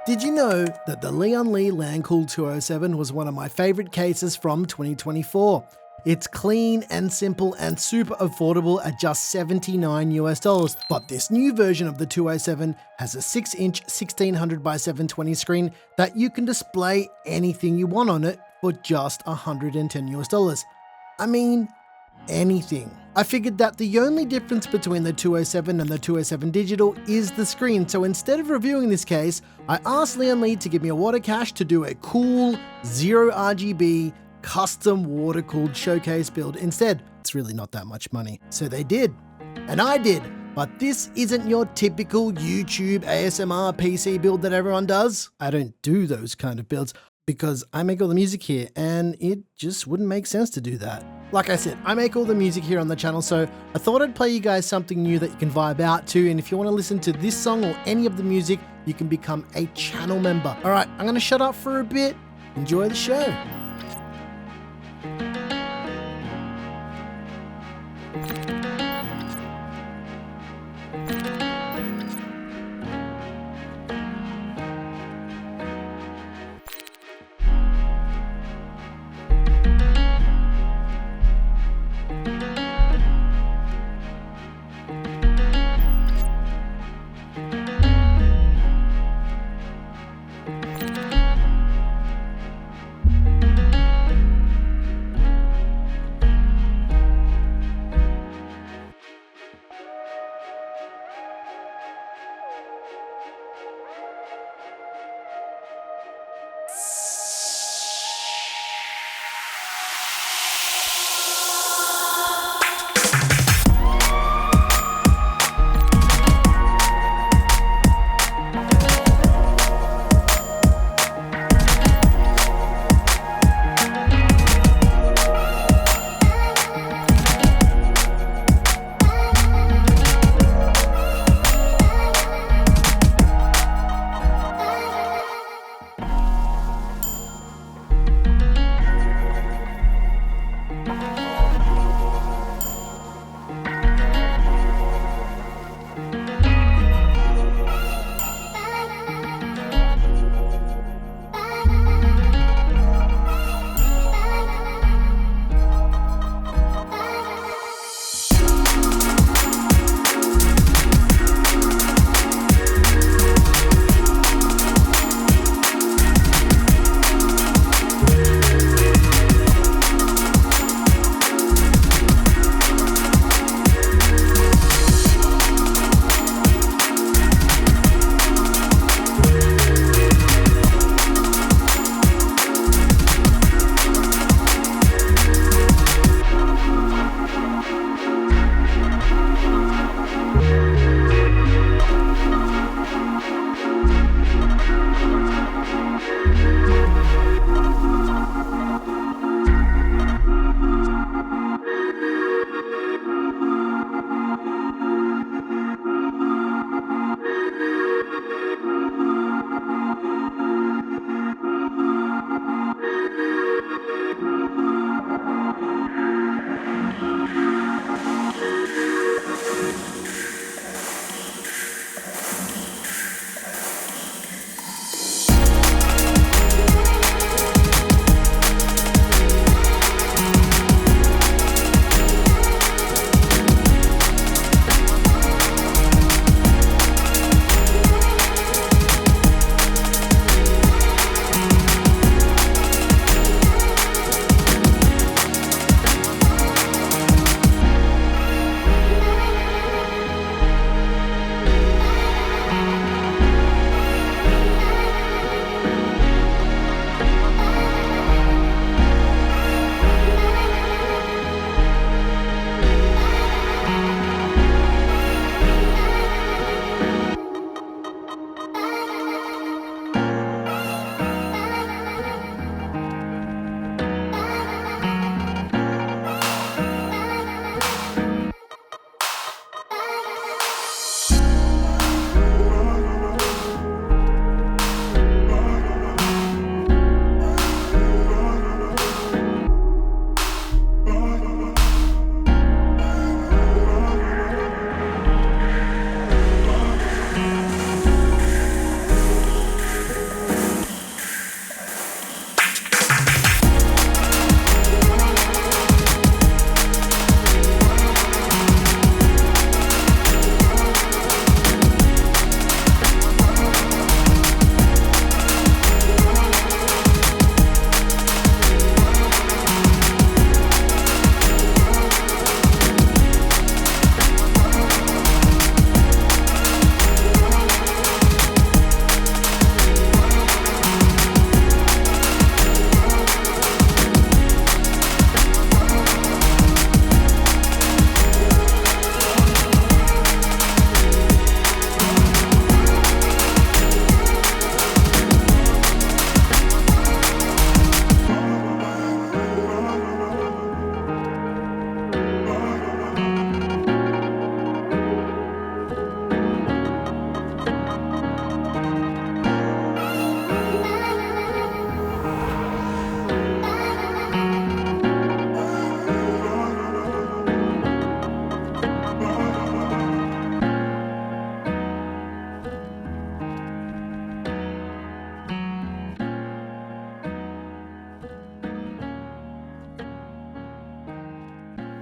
Did you know that the Lian Li Lancool 207 was one of my favorite cases from 2024? It's clean and simple and super affordable at just $79 US. But this new version of the 207 has a 6-inch 1600 by 720 screen that you can display anything you want on it for just $110 US. I mean, anything. I figured that the only difference between the 207 and the 207 digital is the screen, so instead of reviewing this case, I asked Lian Li to give me a water cache to do a cool Zero RGB custom water-cooled showcase build instead. It's really not that much money. So they did. And I did. But this isn't your typical YouTube ASMR PC build that everyone does. I don't do those kind of builds because I make all the music here and it just wouldn't make sense to do that. Like I said, I make all the music here on the channel, so I thought I'd play you guys something new that you can vibe out to, and if you want to listen to this song or any of the music, you can become a channel member. All right, I'm gonna shut up for a bit. Enjoy the show.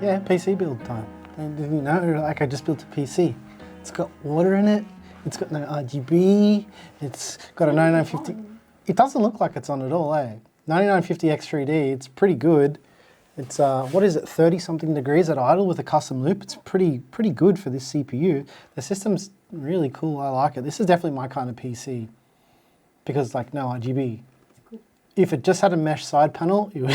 Yeah, PC build time. And didn't you know, like I just built a PC. It's got water in it, it's got no RGB, it's got a 9950. It doesn't look like it's on at all, eh? 9950X3D, it's pretty good. It's, what is it, 30 something degrees at idle with a custom loop. It's pretty good for this CPU. The system's really cool, I like it. This is definitely my kind of PC because like no RGB. If it just had a mesh side panel it would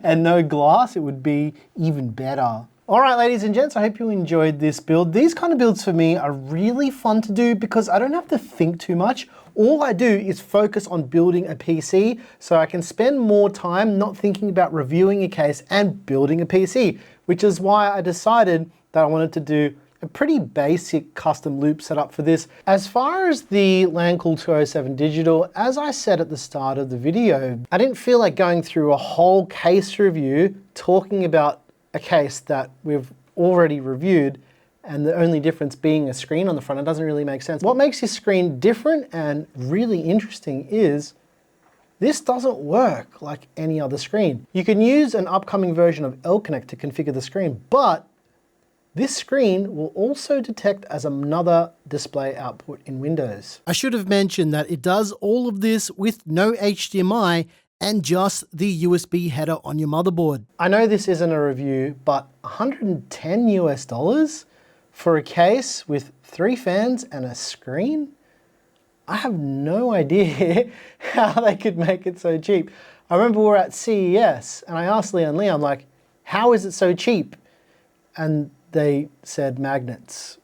and no glass, it would be even better. All right, ladies and gents, I hope you enjoyed this build. These kind of builds for me are really fun to do because I don't have to think too much. All I do is focus on building a PC so I can spend more time not thinking about reviewing a case and building a PC, which is why I decided that I wanted to do a pretty basic custom loop setup for this. As far as the Lancool 207 Digital, as I said at the start of the video, I didn't feel like going through a whole case review talking about a case that we've already reviewed and the only difference being a screen on the front. It doesn't really make sense. What makes this screen different and really interesting is this doesn't work like any other screen. You can use an upcoming version of L-Connect to configure the screen, but this screen will also detect as another display output in Windows. I should have mentioned that it does all of this with no HDMI and just the USB header on your motherboard. I know this isn't a review, but $110 US for a case with 3 fans and a screen? I have no idea how they could make it so cheap. I remember we were at CES and I asked Lian Li, I'm like, how is it so cheap? And they said magnets.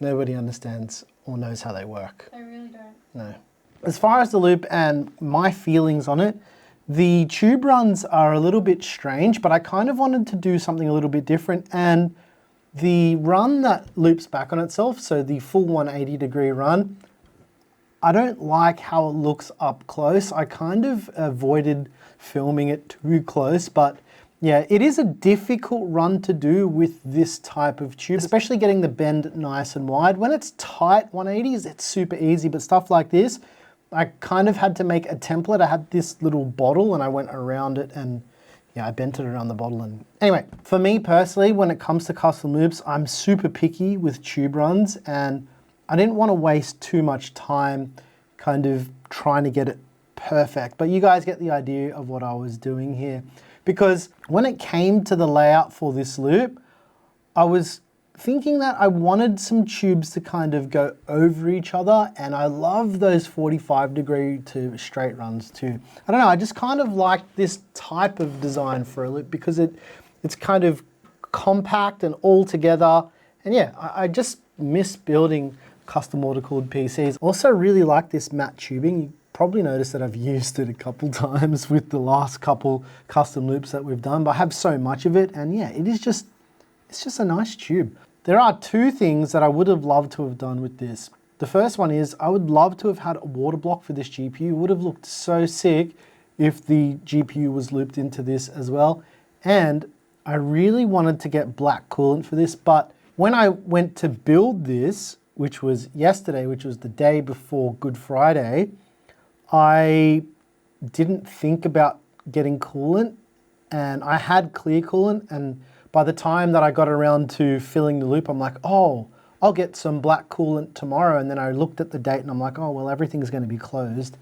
Nobody understands or knows how they work. They really don't. No. As far as the loop and my feelings on it, the tube runs are a little bit strange, but I kind of wanted to do something a little bit different. And the run that loops back on itself, so the full 180-degree run, I don't like how it looks up close. I kind of avoided filming it too close, but yeah, it is a difficult run to do with this type of tube, especially getting the bend nice and wide. When it's tight 180s, it's super easy, but stuff like this, I kind of had to make a template. I had this little bottle and I went around it and yeah, I bent it around the bottle. And anyway, for me personally, when it comes to custom loops, I'm super picky with tube runs and I didn't want to waste too much time kind of trying to get it perfect. But you guys get the idea of what I was doing here. Because when it came to the layout for this loop, I was thinking that I wanted some tubes to kind of go over each other, and I love those 45-degree to straight runs too. I don't know, I just kind of like this type of design for a loop because it's kind of compact and all together. And yeah, I just miss building custom water-cooled PCs. Also really like this matte tubing. You probably noticed that I've used it a couple times with the last couple custom loops that we've done, but I have so much of it, and yeah, it's just a nice tube. There are 2 things that I would have loved to have done with this. The first one is I would love to have had a water block for this GPU. It would have looked so sick if the GPU was looped into this as well. And I really wanted to get black coolant for this, but when I went to build this, which was yesterday, which was the day before Good Friday, I didn't think about getting coolant, and I had clear coolant, and by the time that I got around to filling the loop, I'm like, oh, I'll get some black coolant tomorrow. And then I looked at the date and I'm like, oh, well, everything's going to be closed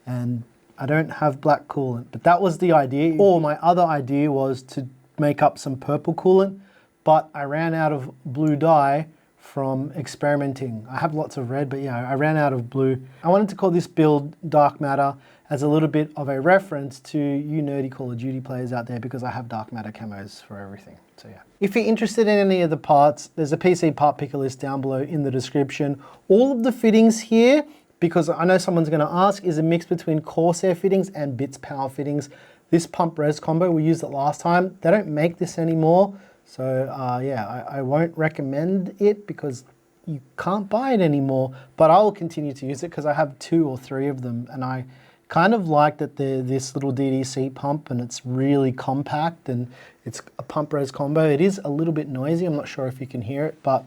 and I don't have black coolant. But that was the idea. Or my other idea was to make up some purple coolant, but I ran out of blue dye from experimenting. I have lots of red, but yeah, I ran out of blue. I wanted to call this build Dark Matter as a little bit of a reference to you nerdy Call of Duty players out there because I have Dark Matter camos for everything. So yeah. If you're interested in any of the parts, there's a PC part picker list down below in the description. All of the fittings here, because I know someone's gonna ask, is a mix between Corsair fittings and Bits Power fittings. This pump res combo, we used it last time. They don't make this anymore. So yeah, I won't recommend it because you can't buy it anymore, but I will continue to use it because I have 2 or 3 of them, and I kind of like that they're this little DDC pump and it's really compact and it's a pump res combo. It is a little bit noisy. I'm not sure if you can hear it, but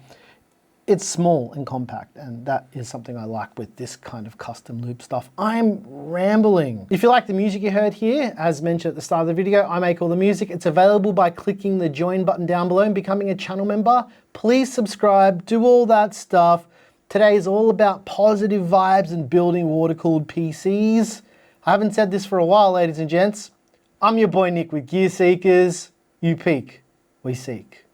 it's small and compact, and that is something I like with this kind of custom loop stuff. I'm rambling. If you like the music you heard here, as mentioned at the start of the video, I make all the music. It's available by clicking the join button down below and becoming a channel member. Please subscribe, do all that stuff. Today is all about positive vibes and building water-cooled PCs. I haven't said this for a while, ladies and gents. I'm your boy Nick with Gear Seekers. You peak, we seek.